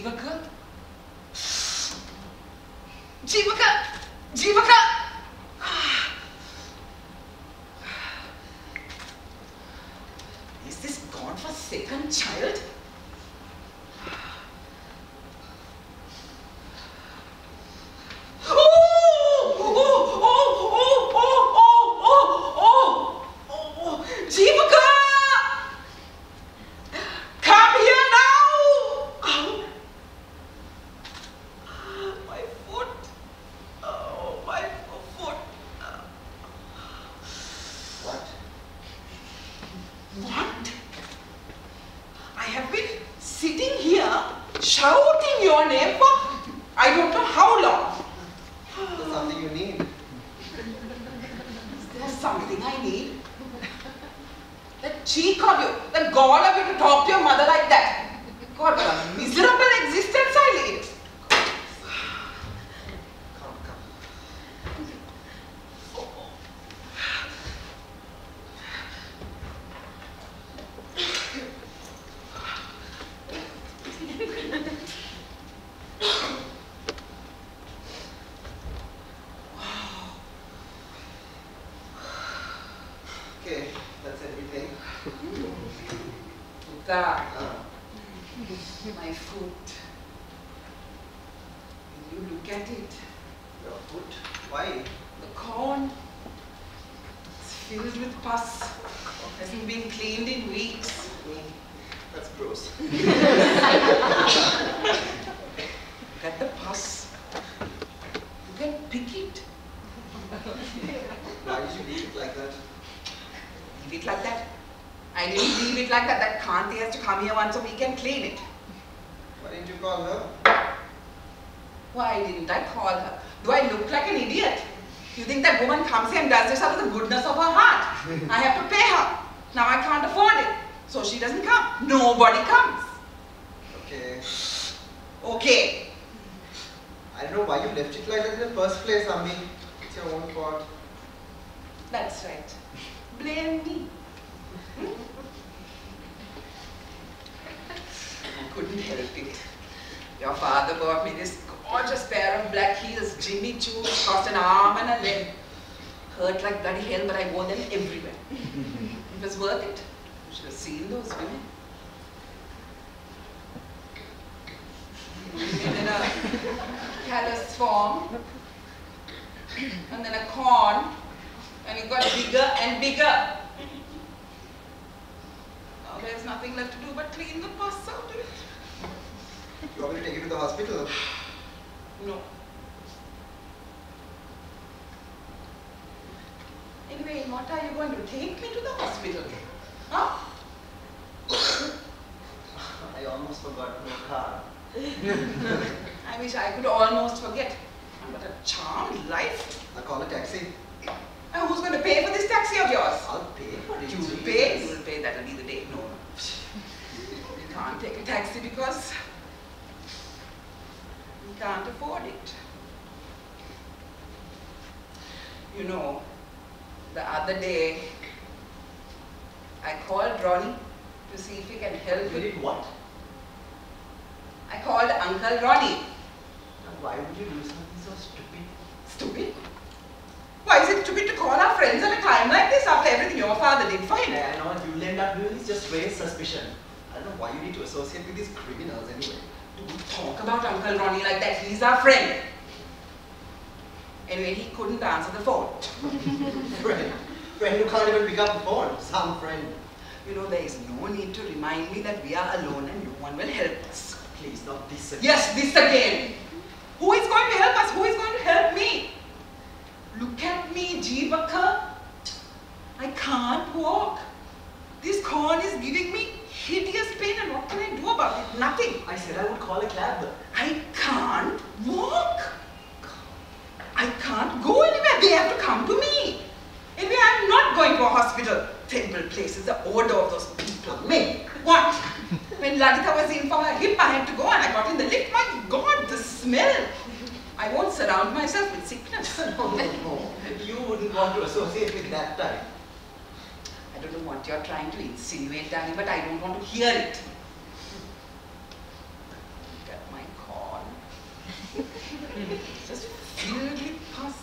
Jeevaka? Jeevaka! Jeevaka! Is this godforsaken child? My foot. You look at it. Your foot? Why? The corn. It's filled with pus. Hasn't been cleaned in weeks. That's gross. Look at the pus. You can pick it. Why did you leave it like that? Leave it like that? I didn't leave it like that. That Kanti has to come here once a week and clean it. Why didn't you call her? Why didn't I call her? Do I look like an idiot? You think that woman comes here and does this out of the goodness of her heart? I have to pay her. Now I can't afford it. So she doesn't come. Nobody comes. Okay. Okay. I don't know why you left it like that in the first place, Ammi. It's your own fault. That's right. Blame me. I couldn't help it. Your father bought me this gorgeous pair of black heels, Jimmy Choo's, cost an arm and a leg. Hurt like bloody hell, but I wore them everywhere. It was worth it. You should have seen those women. And then a callous form, and then a corn, and it got bigger and bigger. Now there's nothing left to do but clean the pus out of it. You want me to take you to the hospital? No. Anyway, what are you going to take me to the hospital? Huh? I almost forgot no car. I wish I could almost forget. But a charmed life. I'll call a taxi. And who's going to pay for this taxi of yours? I'll pay for it. You'll pay? You'll pay, that'll be the day. No. You can't take a taxi because you can't afford it. You know, the other day, I called Ronnie to see if he can help You me. did what? I called Uncle Ronnie. And why would you do something so stupid? Stupid? Why is it stupid to call our friends at a time like this after everything your father did for him? Yeah, I know, you'll end up doing is just raise suspicion. I don't know why you need to associate with these criminals anyway. Don't talk about Uncle Ronnie like that. He's our friend. Anyway, he couldn't answer the phone. Friend? Friend who can't even pick up the phone. Some friend. You know, there is no need to remind me that we are alone and no one will help us. Please, not this again. Yes, this again. Who is going to help us? Who is going to help me? Look at me, Jeevaka. I can't walk. This corn is giving me hideous pain, and what can I do about it? Nothing. I said I would call a cab. I can't walk. I can't go anywhere. They have to come to me. Anyway, I'm not going to a hospital. Terrible places, the odor of those people. Me. What? When Lalita was in for her hip, I had to go and I got in the lift. My God, the smell. I won't surround myself with sickness. No. You wouldn't want to associate with that type. I don't know what you're trying to insinuate, Danny, but I don't want to hear it. Look at my It's just filled with pus.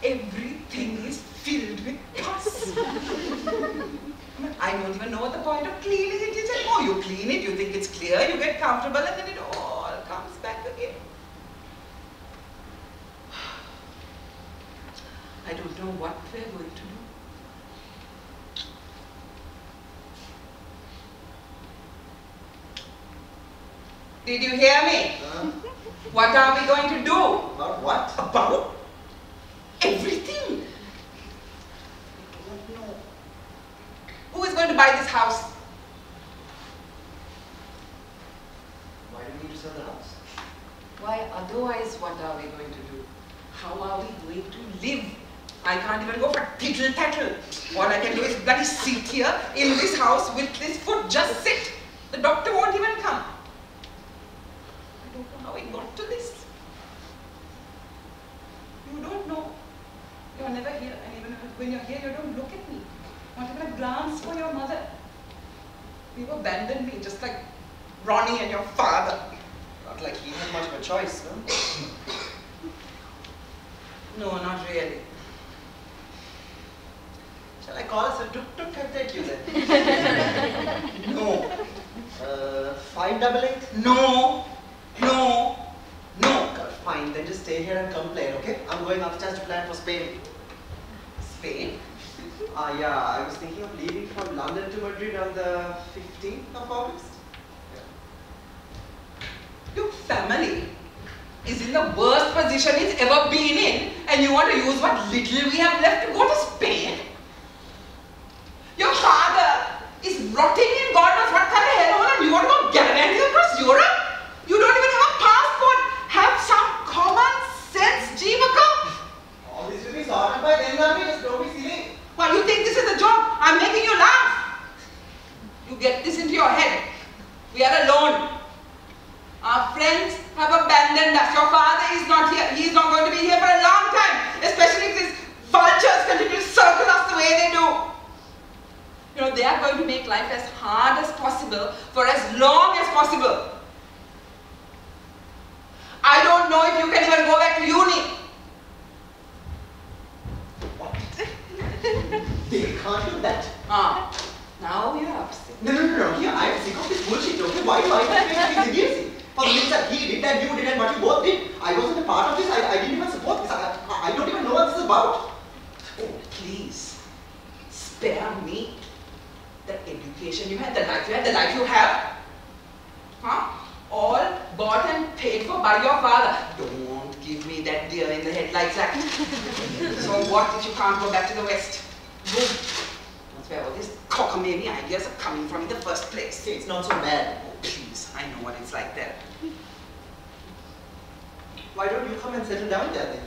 Everything is filled with pus. I don't even know what the point of cleaning it is anymore. You clean it, you think it's clear, you get comfortable, and then it all comes back again. I don't know what we're going to do. Did you hear me? What are we going to do? About what? About everything. I don't know. Who is going to buy this house? Why do we need to sell the house? Why, otherwise, what are we going to do? How are we going to live? I can't even go for tittle-tattle. All I can do is bloody sit here in this house with this foot, just sit. The doctor won't even come. I don't know how we got to this. You don't know. You're never here, and even when you're here, you don't look at me. Not even a glance for your mother. You abandoned me, just like Ronnie and your father. Not like he had much of a choice, no? No, not really. Shall I call us a tuk-tuk and take you then? No. 588? No. No. No. God, fine, then just stay here and complain, okay? I'm going upstairs to plan for Spain. Spain? Yeah, I was thinking of leaving from London to Madrid on the 15th of August. Your family is in the worst position it's ever been in, and you want to use what little we have left to go to Spain? Your father is rotting in God knows what kind of hellhole, and you want to go gallivanting across Europe? You don't even have a passport. Have some common sense, Jeevaka. All this will be sorted by then, Nami. Just don't be silly. Well, you think this is a joke? I'm making you laugh. You get this into your head. We are alone. Our friends have abandoned us. Your father is not here. He is not going to be here for a long time. Especially if these vultures continue to circle us the way they do. You know, they are going to make life as hard as possible for as long as possible. I don't know if you can even go back to uni. What? They can't do that. Now you're upset. No. Here, I'm sick of this bullshit, okay? Why do I have to make this idiocy? For the things that he did and you did and what you both did. I wasn't a part of this. I didn't even support this. I don't even know what this is about. Oh, please. Spare me. The education you had, the life you had, the life you have. All bought and paid for by your father. Don't give me that deer in the headlights act. So what if you can't go back to the West? Good. That's where all these cockamamie ideas are coming from in the first place. It's not so bad. Oh, please. I know what it's like there. Why don't you come and settle down there then?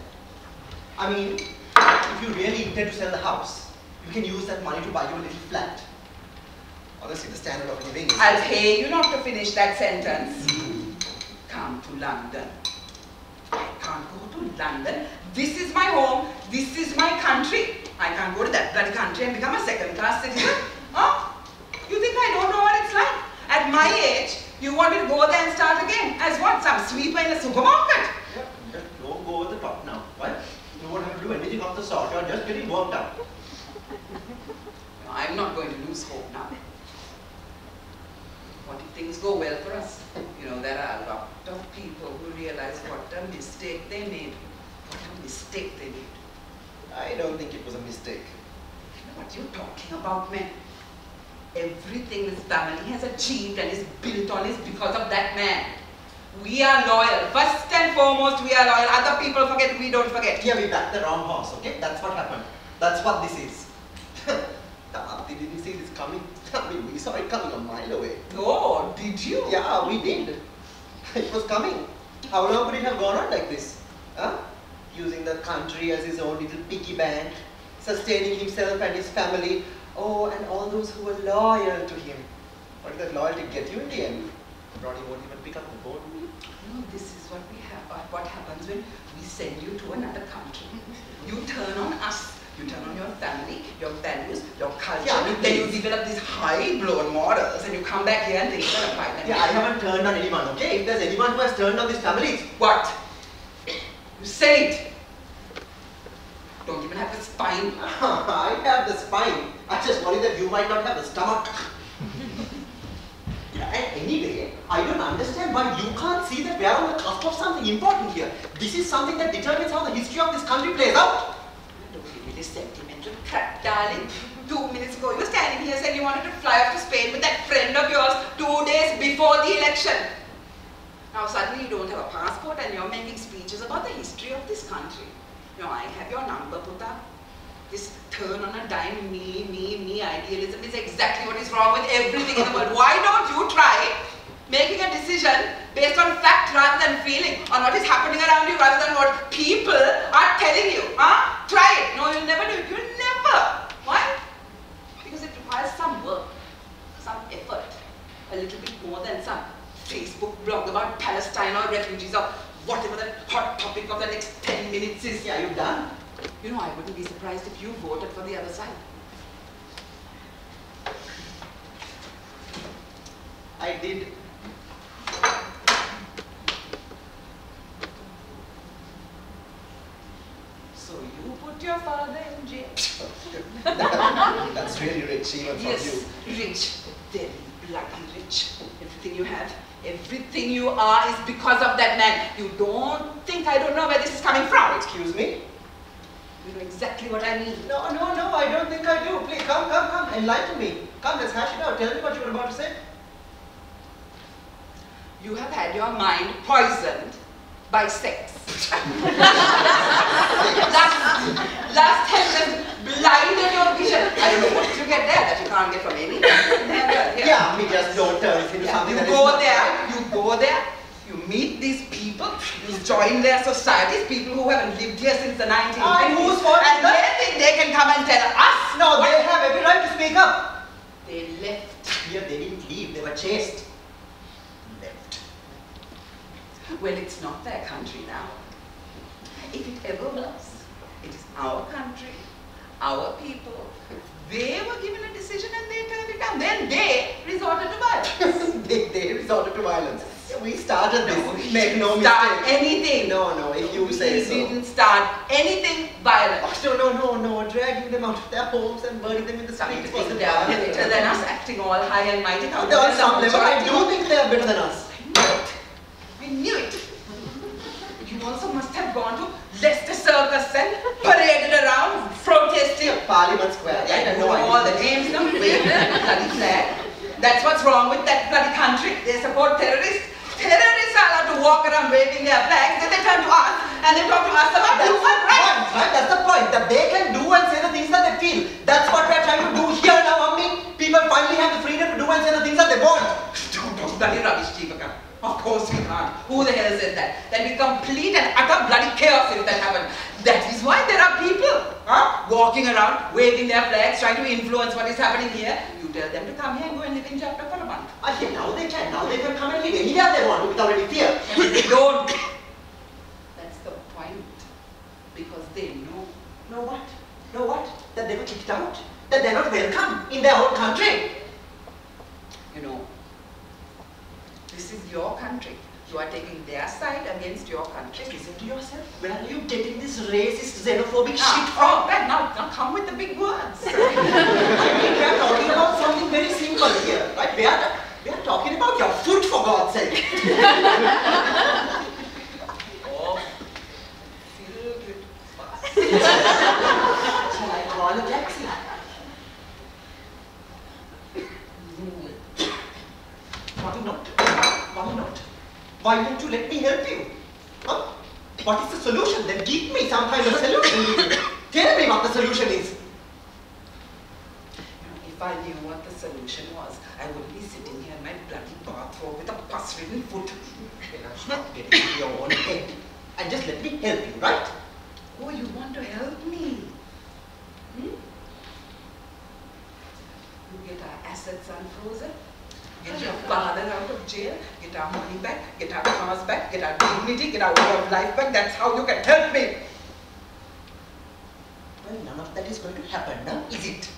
I mean, if you really intend to sell the house, you can use that money to buy you a little flat. Honestly, the standard of living is... I'll pay you not to finish that sentence. Come to London. I can't go to London. This is my home. This is my country. I can't go to that bloody country and become a second-class citizen. You think I don't know what it's like? At my age, you want me to go there and start again. As what? Some sweeper in a supermarket? Yeah, just don't go over the top now. What? You won't have to do anything of the sort. You're just getting worked out. I'm not going to lose hope now. What if things go well for us? You know, there are a lot of people who realize what a mistake they made. What a mistake they made. I don't think it was a mistake. You know what you're talking about, man? Everything this family has achieved and is built on is because of that man. We are loyal. First and foremost, we are loyal. Other people forget, we don't forget. Here we backed the wrong horse, okay? That's what happened. That's what this is. The auntie didn't see this coming. I mean, we saw it coming a mile away. Oh, did you? Yeah, we did. It was coming. How long could it have gone on like this? Using the country as his own little piggy bank, sustaining himself and his family. Oh, and all those who were loyal to him. What did that loyalty get you in the end? Ronnie won't even pick up the phone. No, this is what we have. What happens when we send you to another country. You turn on us. You turn on your family, your values, your culture, Yeah, then you develop these high-blown models and you come back here and things are fine. Yeah, I haven't turned on anyone, okay? If there's anyone who has turned on this family, it's... What? You say it. Don't even have the spine. I have the spine. I just worry that you might not have the stomach. Yeah, and anyway, I don't understand why you can't see that we are on the cusp of something important here. This is something that determines how the history of this country plays out. Don't give me this sentimental crap, darling. 2 minutes ago, you were standing here saying you wanted to fly off to Spain with that friend of yours 2 days before the election. Now suddenly you don't have a passport and you're making speeches about the history of this country. You know, I have your number, Putta. This turn on a dime, me idealism is exactly what is wrong with everything in the world. Why don't you try making a decision based on fact rather than feeling, on what is happening around you rather than what people are telling you? Huh? Try it. No, you'll never do it. You'll never. Why? Because it requires some work, some effort, a little bit more than some Facebook blog about Palestine or refugees or whatever the hot topic of the next 10 minutes is. Yeah, you've done. You know, I wouldn't be surprised if you voted for the other side. I did. So you put your father in jail. That's really rich, even from Yes, you. rich. Very bloody rich. Everything you have, everything you are is because of that man. You don't think I don't know where this is coming from. Excuse me? You know exactly what I mean. No, I don't think I do. Please, come, enlighten me. Come, let's hash it out. Tell me what you were about to say. You have had your mind poisoned by sex. last time blinded your vision. I don't know what you get there that you can't get from anywhere. Yeah, me just don't turn into something that is you go there, you meet these people, you join their societies, people who haven't lived here since the 1950s. And whose fault is and that? they think they can come and tell us. No, they have every right to speak up. They left. Here, they didn't leave, they were chased. Left. Well, it's not their country now. If it ever was, it is our country, our people. They were given a decision and they turned it down. Then they resorted to violence. they resorted to violence. We started this. No, we Make no didn't start mistake. anything. No, if you say so. We didn't start anything violent. Oh, no, dragging them out of their homes and burning them in the Starting to streets think wasn't they are violent. better than us, acting all high and mighty. On some level, I do think they are better than us. We knew it. You also must have gone to Leicester Circus and paraded around protesting. Parliament Square, right? I know all the names, no? Bloody flag. That's what's wrong with that bloody country. They support terrorists. Terrorists are allowed to walk around waving their flags, then they turn to us and they talk to us about human rights. Right? That's the point. That they can do and say the things that they feel. That's what we're trying to do here now, Mummy. People finally have the freedom to do and say the things that they want. Don't talk bloody rubbish, Jeevaka. Of course we can't. Who the hell said that? That'd be complete and utter bloody chaos if that happened. That is why there are people walking around, waving their flags, trying to influence what is happening here. You tell them to come here and go and live in Jaffna for a month. Yeah, now they can. Now they can come and live anywhere they want without any fear. And they don't. That's the point. Because they know. Know what? Know what? That they were kicked out. That they're not welcome in their own country. You know, this is your country. You are taking their side against your country. Listen to yourself. Where are you getting this racist, xenophobic shit Oh, from? right, now come with the big words. I mean, we are talking about something very simple here, right? We are talking about your foot, for God's sake. Oh, filled with fuss. Shall I call a taxi? Why not? Why not? Why don't you let me help you? Huh? What is the solution? Then give me some kind of solution. Tell me what the solution is. If I knew what the solution was, I wouldn't be sitting here in my bloody bathrobe with a pus-ridden foot. Stop getting into your own head and just let me help you, right? Oh, you want to help me? You get our assets unfrozen, get your father out of jail, get our money back, get our cars back, get our dignity, get our way of life back. That's how you can help me. Well, none of that is going to happen now, is it?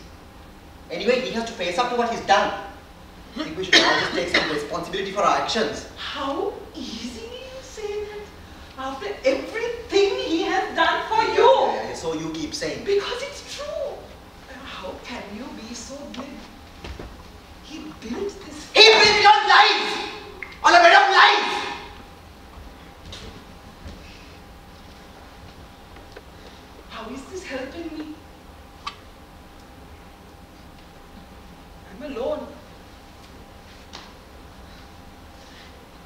Anyway, he has to face up to what he's done. I think we should all just take some responsibility for our actions. How easily you say that after everything he has done for you? Yeah, so you keep saying. Because it's true. How can you be so glib? He built this. He built it on lies! On a bed of lies! How is this helping me? I'm alone.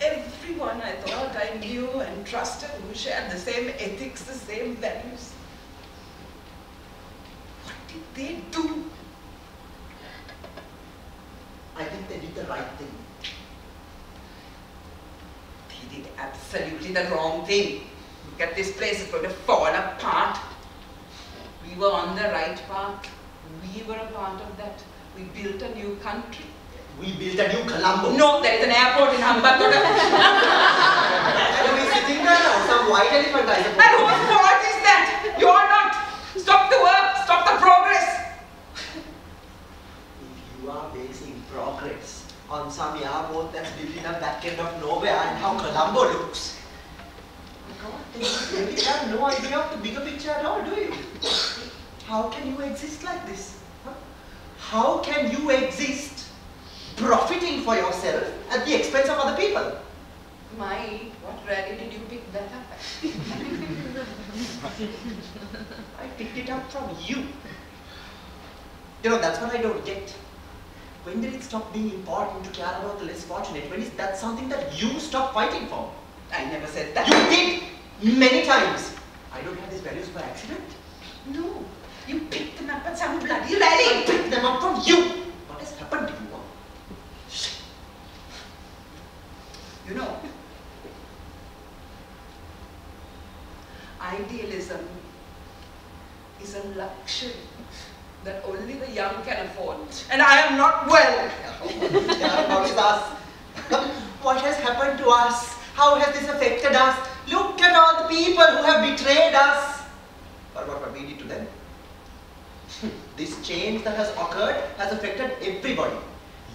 Everyone I thought I knew and trusted who shared the same ethics, the same values. What did they do? I think they did the right thing. They did absolutely the wrong thing. Look at this place, it's going to fall apart. We were on the right path. We were a part of that. We built a new country. We built a new Colombo. No, there is an airport in Hambantota. And we're sitting there now, some white elephant, I suppose. And whose fault is that? You're not. Stop the work, stop the progress. If you are basing progress on some airport that's built in a back end of nowhere and how Colombo looks, God, you really have no idea of the bigger picture at all, do you? How can you exist like this? Huh? How can you exist profiting for yourself at the expense of other people? What rally did you pick that up at? I picked it up from you. You know, that's what I don't get. When did it stop being important to care about the less fortunate? When is that something that you stopped fighting for? I never said that. You did! Many times. I don't have these values by accident. No, you picked them up at some bloody I rally. picked them up from you. What has happened to you? You know, idealism is a luxury that only the young can afford. And I am not well. How is us? What has happened to us? How has this affected us? Look at all the people who have betrayed us. But what we did to them? This change that has occurred has affected everybody.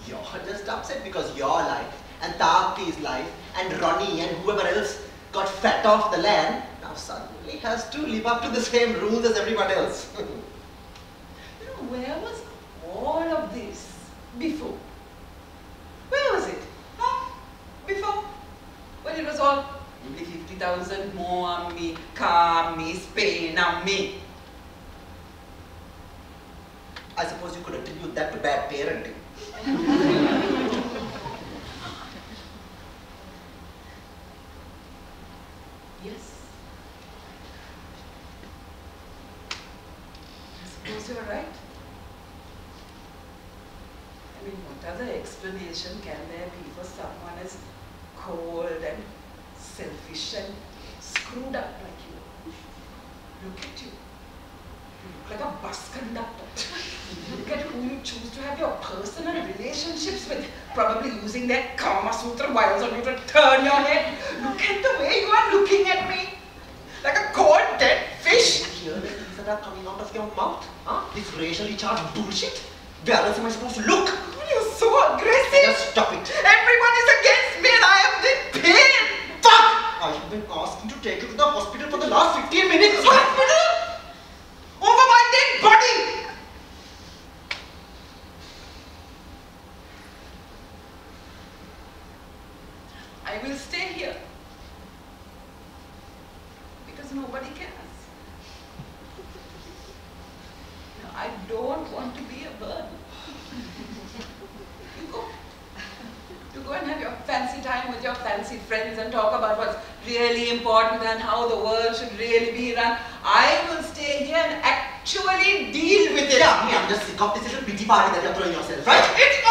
You're just upset because your life and Taki's life and Ronnie and whoever else got fat off the land now suddenly has to live up to the same rules as everyone else. You know, where was all of this before? Where was it? Huh? Before? When it was all only 50,000 more on me, car me, Spain on me. I suppose you could attribute that to bad parenting. Yes. I suppose you're right. I mean, what other explanation can there be for someone as cold and selfish and screwed up like you? Look at you. You look like a bus conductor. Look at who you choose to have your personal relationships with, probably using their Kama Sutra wiles on you to turn your head. Look at the way you are looking at me. Like a cold dead fish. Hear the things that are coming out of your mouth? Huh? This racially charged bullshit? Where else am I supposed to look? You're so aggressive. Just stop it. Everyone is against me and I am in pain. Fuck! I have been asking to take you to the hospital for the last 15 minutes. Hospital? Over my dead body. I will stay here. Because nobody cares. No, I don't want to be a burden. You go. You go and have your fancy time with your fancy friends and talk about what's really important and how the world should really be run. I will stay here and actually deal with it. Yeah, I'm just sick of this little pity party that you're throwing yourself, right? It's